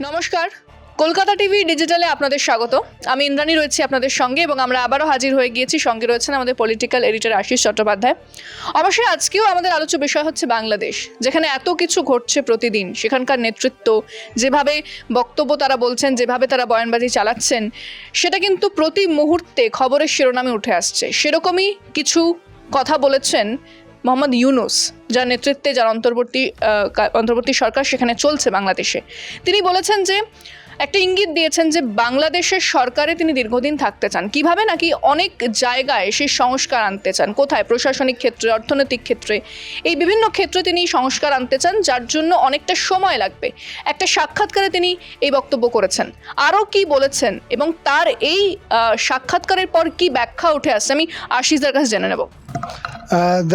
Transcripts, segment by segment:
নমস্কার, কলকাতা টিভি ডিজিটালে আপনাদের স্বাগত। আমি ইন্দ্রাণী রয়েছি আপনাদের সঙ্গে এবং আমরা আবারও হাজির হয়ে গিয়েছি। সঙ্গে রয়েছেন আমাদের পলিটিক্যাল এডিটর আশিস চট্টোপাধ্যায়। অবশ্যই আজকেও আমাদের আলোচ্য বিষয় হচ্ছে বাংলাদেশ, যেখানে এত কিছু ঘটছে প্রতিদিন। সেখানকার নেতৃত্ব যেভাবে বক্তব্য তারা বলছেন, যেভাবে তারা বয়ানবাজি চালাচ্ছেন, সেটা কিন্তু প্রতি মুহূর্তে খবরের শিরোনামে উঠে আসছে। সেরকমই কিছু কথা বলেছেন মোহাম্মদ ইউনূস, যার নেতৃত্বে যার অন্তর্বর্তী সরকার সেখানে চলছে বাংলাদেশে। তিনি বলেছেন যে একটা ইঙ্গিত দিয়েছেন যে বাংলাদেশের সরকারে তিনি দীর্ঘদিন থাকতে চান। কিভাবে নাকি অনেক জায়গায় সেই সংস্কার আনতে চান। কোথায়? প্রশাসনিক ক্ষেত্রে, অর্থনৈতিক ক্ষেত্রে, এই বিভিন্ন ক্ষেত্রে তিনি সংস্কার আনতে চান, যার জন্য অনেকটা সময় লাগবে। একটা সাক্ষাৎকারে তিনি এই বক্তব্য করেছেন। আরও কি বলেছেন এবং তার এই সাক্ষাৎকারের পর কি ব্যাখ্যা উঠে আসছে, আমি আশিসদের কাছে জেনে নেব।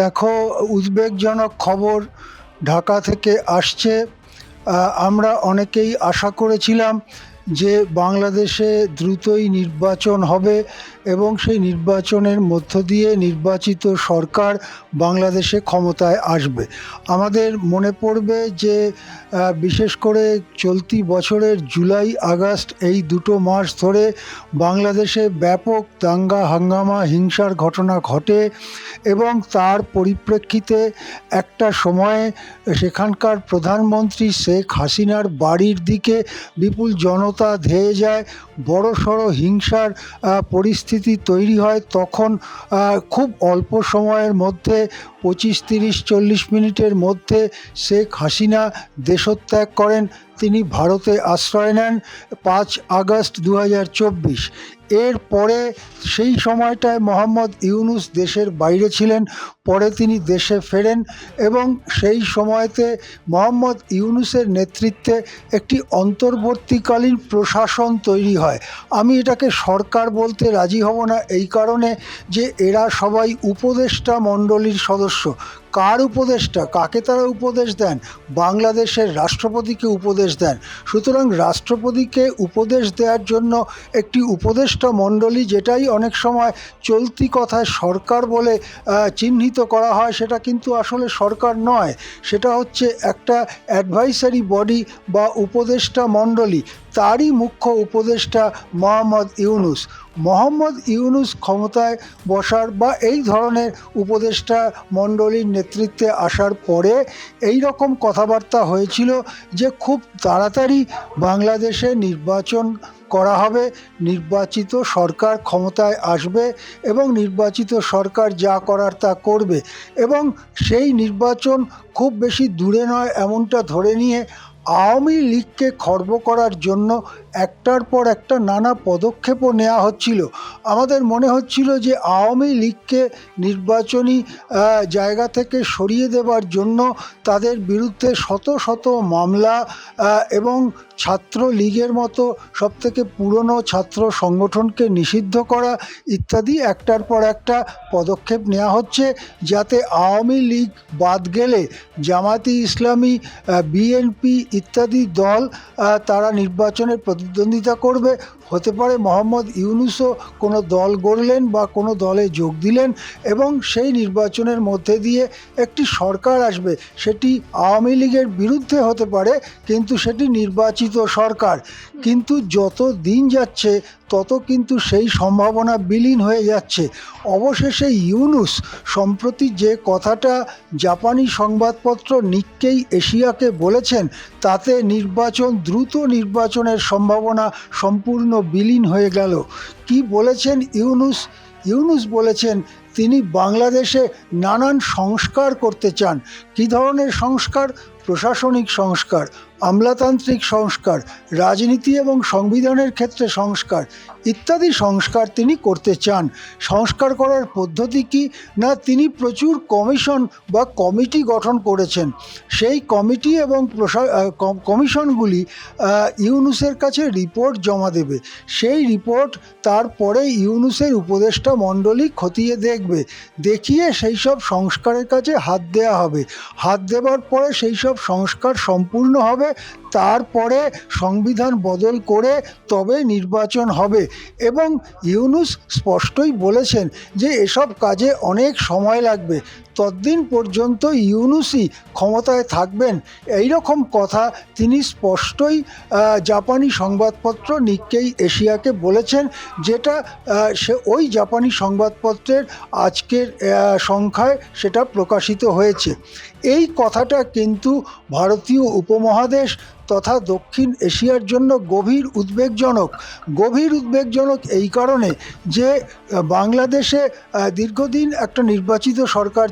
দেখো, উদ্বেগজনক খবর ঢাকা থেকে আসছে। আমরা অনেকেই আশা করেছিলাম যে বাংলাদেশে দ্রুতই নির্বাচন হবে এবং সেই নির্বাচনের মধ্য দিয়ে নির্বাচিত সরকার বাংলাদেশে ক্ষমতায় আসবে। আমাদের মনে পড়বে যে বিশেষ করে চলতি বছরের জুলাই আগস্ট এই দুটো মাস ধরে বাংলাদেশে ব্যাপক দাঙ্গা হাঙ্গামা হিংসার ঘটনা ঘটে এবং তার পরিপ্রেক্ষিতে একটা সময়ে সেখানকার প্রধানমন্ত্রী শেখ হাসিনার বাড়ির দিকে বিপুল জনতা ধেয়ে যায়, বড়সড় হিংসার পরিস্থিতি তৈরি হয়। তখন খুব অল্প সময়ের মধ্যে 25-30-40 মিনিটের মধ্যে শেখ হাসিনা দেশত্যাগ করেন। তিনি ভারতে আশ্রয় নেন 5 আগস্ট 2024। এরপরে সেই সময়টায় মোহাম্মদ ইউনূস দেশের বাইরে ছিলেন, পরে তিনি দেশে ফেরেন এবং সেই সময়তে মোহাম্মদ ইউনূসের নেতৃত্বে একটি অন্তর্বর্তীকালীন প্রশাসন তৈরি হয়। আমি এটাকে সরকার বলতে রাজি হব না, এই কারণে যে এরা সবাই উপদেষ্টা মণ্ডলীর সদস্য। কার উপদেষ্টা? কাকে তারা উপদেশ দেন? বাংলাদেশের রাষ্ট্রপতিকে উপদেশ দেন। সুতরাং রাষ্ট্রপতিকে উপদেশ দেওয়ার জন্য একটি উপদেষ্টা মণ্ডলী, যেটাই অনেক সময় চলতি কথায় সরকার বলে চিহ্নিত করা হয়, সেটা কিন্তু আসলে সরকার নয়, সেটা হচ্ছে একটা অ্যাডভাইসারি বডি বা উপদেষ্টা মণ্ডলী। তারই মুখ্য উপদেষ্টা মোহাম্মদ ইউনূস। মোহাম্মদ ইউনূস ক্ষমতায় বসার বা এই ধরনের উপদেষ্টা মণ্ডলীর নেতৃত্বে আসার পরে এই রকম কথাবার্তা হয়েছিল যে খুব তাড়াতাড়ি বাংলাদেশে নির্বাচন করা হবে, নির্বাচিত সরকার ক্ষমতায় আসবে এবং নির্বাচিত সরকার যা করার তা করবে। এবং সেই নির্বাচন খুব বেশি দূরে নয় এমনটা ধরে নিয়ে আওয়ামী লীগকে খর্ব করার জন্য একটার পর একটা নানা পদক্ষেপও নেওয়া হচ্ছিল। আমাদের মনে হচ্ছিল যে আওয়ামী লীগকে নির্বাচনী জায়গা থেকে সরিয়ে দেবার জন্য তাদের বিরুদ্ধে শত শত মামলা এবং ছাত্র লীগের মতো সবথেকে পুরনো ছাত্র সংগঠনকে নিষিদ্ধ করা ইত্যাদি একটার পর একটা পদক্ষেপ নেওয়া হচ্ছে, যাতে আওয়ামী লীগ বাদ গেলে জামায়াতে ইসলামী, বিএনপি ইত্যাদি দল তারা নির্বাচনে প্রতিদ্বন্দ্বিতা করবে। হতে পারে মোহাম্মদ ইউনূসও কোনো দল গড়লেন বা কোনো দলে যোগ দিলেন এবং সেই নির্বাচনের মধ্যে দিয়ে একটি সরকার আসবে। সেটি আওয়ামী লীগের বিরুদ্ধে হতে পারে, কিন্তু সেটি নির্বাচিত সরকার। কিন্তু যত দিন যাচ্ছে তত কিন্তু সেই সম্ভাবনা বিলীন হয়ে যাচ্ছে। অবশেষে ইউনূস সম্প্রতি যে কথাটা জাপানি সংবাদপত্র নিক্কেই এশিয়াকে বলেছেন, তাতে দ্রুত নির্বাচনের সম্ভাবনা সম্পূর্ণ বিলীন হয়ে গেল। কি বলেছেন ইউনূস? ইউনূস বলেছেন তিনি বাংলাদেশে নানান সংস্কার করতে চান। কী ধরনের সংস্কার? প্রশাসনিক সংস্কার, আমলাতান্ত্রিক সংস্কার, রাজনীতি এবং সংবিধানের ক্ষেত্রে সংস্কার ইত্যাদি সংস্কার তিনি করতে চান। সংস্কার করার পদ্ধতি কি না, তিনি প্রচুর কমিশন বা কমিটি গঠন করেছেন। সেই কমিটি এবং কমিশনগুলি ইউনূসের কাছে রিপোর্ট জমা দেবে। সেই রিপোর্ট তারপরে ইউনূসের উপদেষ্টা মণ্ডলী খতিয়ে দেখবে, দেখিয়ে সেই সব সংস্কারের কাছে হাত দেওয়া হবে। হাত দেওয়ার পরে সেই সব সংস্কার সম্পূর্ণ হবে, তারপরে সংবিধান বদল করে তবে নির্বাচন হবে। এবং ইউনূস স্পষ্টই বলেছেন যে এসব কাজে অনেক সময় লাগবে, ততদিন পর্যন্ত ইউনূসই ক্ষমতায় থাকবেন, এই রকম কথা তিনি স্পষ্টই জাপানি সংবাদপত্র নিক্কেই এশিয়াকে বলেছেন, যেটা সে ওই জাপানি সংবাদপত্রের আজকের সংখ্যায় সেটা প্রকাশিত হয়েছে। এই কথাটা কিন্তু ভারতীয় উপমহাদেশ তথা দক্ষিণ এশিয়ার জন্য গভীর উদ্বেগজনক এই কারণে যে বাংলাদেশে দীর্ঘদিন একটা নির্বাচিত সরকার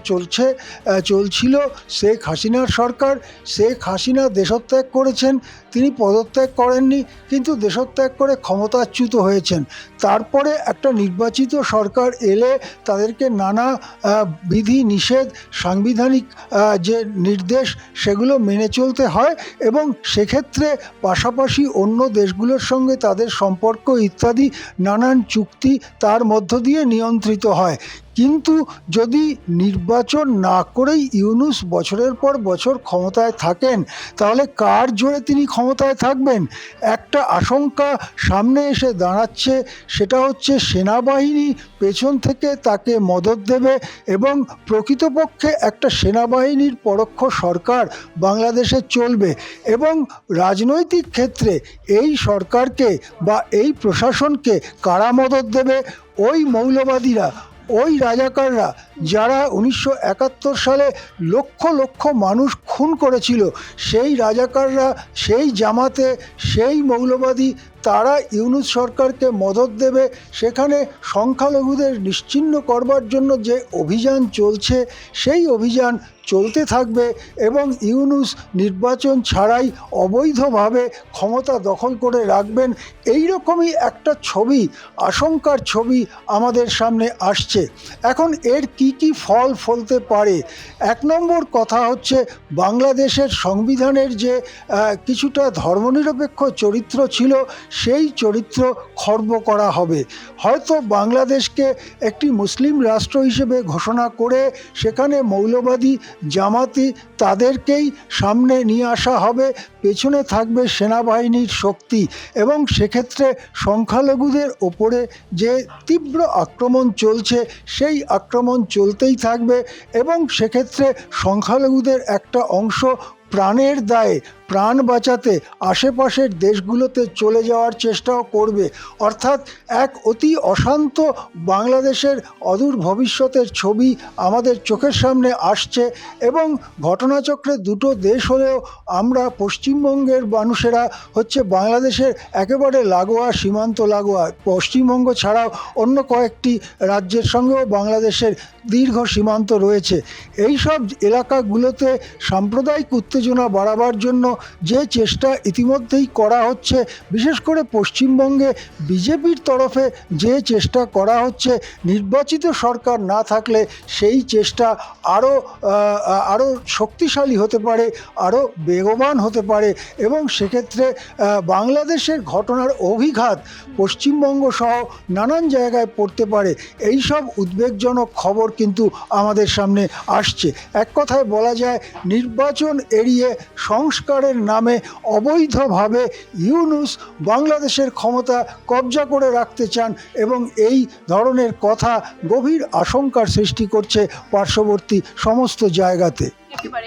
চলছিল, শেখ হাসিনার সরকার। শেখ হাসিনা দেশত্যাগ করেছেন, তিনি পদত্যাগ করেননি, কিন্তু দেশত্যাগ করে ক্ষমতাচ্যুত হয়েছেন। তারপরে একটা নির্বাচিত সরকার এলে তাদেরকে নানা বিধি নিষেধ, সাংবিধানিক যে নির্দেশ সেগুলো মেনে চলতে হয়, এবং সেক্ষেত্রে পাশাপাশি অন্য দেশগুলোর সঙ্গে তাদের সম্পর্ক ইত্যাদি নানান চুক্তি তার মধ্য দিয়ে নিয়ন্ত্রিত হয়। কিন্তু যদি নির্বাচন না করেই ইউনূস বছরের পর বছর ক্ষমতায় থাকেন, তাহলে কার জোরে তিনি ক্ষমতায় থাকবেন? একটা আশঙ্কা সামনে এসে দাঁড়াচ্ছে, সেটা হচ্ছে সেনাবাহিনী পেছন থেকে তাকে মদদ দেবে, এবং প্রকৃতপক্ষে একটা সেনাবাহিনীর পরোক্ষ সরকার বাংলাদেশে চলবে। এবং রাজনৈতিক ক্ষেত্রে এই সরকারকে বা এই প্রশাসনকে কারা মদদ দেবে? ওই মৌলবাদীরা, ওই রাজাকাররা, যারা 1971 সালে লক্ষ লক্ষ মানুষ খুন করেছিল, সেই রাজাকাররা, সেই জামাতে, সেই মৌলবাদী, তারা ইউনূস সরকারকে মদদ দেবে। সেখানে সংখ্যালঘুদের নিশ্চিহ্ন করবার জন্য যে অভিযান চলছে, সেই অভিযান চলতে থাকবে, এবং ইউনূস নির্বাচন ছাড়াই অবৈধভাবে ক্ষমতা দখল করে রাখবেন। এই রকমই একটা ছবি, আশঙ্কার ছবি আমাদের সামনে আসছে। এখন এর কি কি ফল ফলতে পারে? এক নম্বর কথা হচ্ছে, বাংলাদেশের সংবিধানের যে কিছুটা ধর্মনিরপেক্ষ চরিত্র ছিল, সেই চরিত্র খর্ব করা হবে। হয়তো বাংলাদেশকে একটি মুসলিম রাষ্ট্র হিসেবে ঘোষণা করে সেখানে মৌলবাদী, জামাতি, তাদেরকেই সামনে নিয়ে আসা হবে, পেছনে থাকবে সেনাবাহিনীর শক্তি, এবং সেক্ষেত্রে সংখ্যালঘুদের ওপরে যে তীব্র আক্রমণ চলছে, সেই আক্রমণ চলতেই থাকবে, এবং সেক্ষেত্রে সংখ্যালঘুদের একটা অংশ প্রাণের দায়ে, প্রাণ বাঁচাতে আশেপাশের দেশগুলোতে চলে যাওয়ার চেষ্টাও করবে। অর্থাৎ এক অতি অশান্ত বাংলাদেশের অদূর ভবিষ্যতের ছবি আমাদের চোখের সামনে আসছে। এবং ঘটনাচক্রে দুটো দেশ হলেও আমরা পশ্চিমবঙ্গের মানুষেরা হচ্ছে বাংলাদেশের একেবারে লাগোয়া, সীমান্ত লাগোয়া। পশ্চিমবঙ্গ ছাড়াও অন্য কয়েকটি রাজ্যের সঙ্গেও বাংলাদেশের দীর্ঘ সীমান্ত রয়েছে। এই সব এলাকাগুলোতে সাম্প্রদায়িক উত্তেজনা বাড়াবার জন্য যে চেষ্টা ইতিমধ্যেই করা হচ্ছে, বিশেষ করে পশ্চিমবঙ্গে বিজেপির তরফে যে চেষ্টা করা হচ্ছে, নির্বাচিত সরকার না থাকলে সেই চেষ্টা আরও শক্তিশালী হতে পারে, আরও বেগবান হতে পারে, এবং সেক্ষেত্রে বাংলাদেশের ঘটনার অভিঘাত পশ্চিমবঙ্গ সহ নানান জায়গায় পড়তে পারে। এই সব উদ্বেগজনক খবর কিন্তু আমাদের সামনে আসছে। এক কথায় বলা যায়, নির্বাচন এড়িয়ে সংস্কারের নামে অবৈধভাবে ইউনূস বাংলাদেশের ক্ষমতা কবজা করে রাখতে চান, এবং এই ধরনের কথা গভীর আশঙ্কার সৃষ্টি করছে পার্শ্ববর্তী সমস্ত জায়গাতে।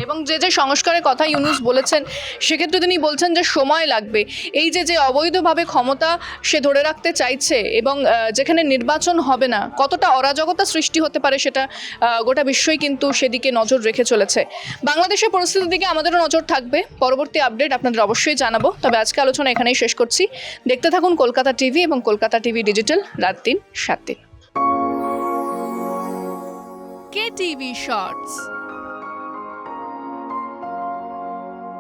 এবং যে যে সংস্কারের কথা ইউনূস বলেছেন, সেক্ষেত্রে তিনি বলছেন যে সময় লাগবে। এই যে অবৈধভাবে ক্ষমতা সে ধরে রাখতে চাইছে, এবং যেখানে নির্বাচন হবে না, কতটা অরাজকতা সৃষ্টি হতে পারে সেটা গোটা বিশ্বই কিন্তু সেদিকে নজর রেখে চলেছে। বাংলাদেশের পরিস্থিতির দিকে আমাদেরও নজর থাকবে। পরবর্তী আপডেট আপনাদের অবশ্যই জানাবো। তবে আজকে আলোচনা এখানেই শেষ করছি। দেখতে থাকুন কলকাতা টিভি এবং কলকাতা টিভি ডিজিটাল, রাত 3, 7 দিন। KTV Shorts।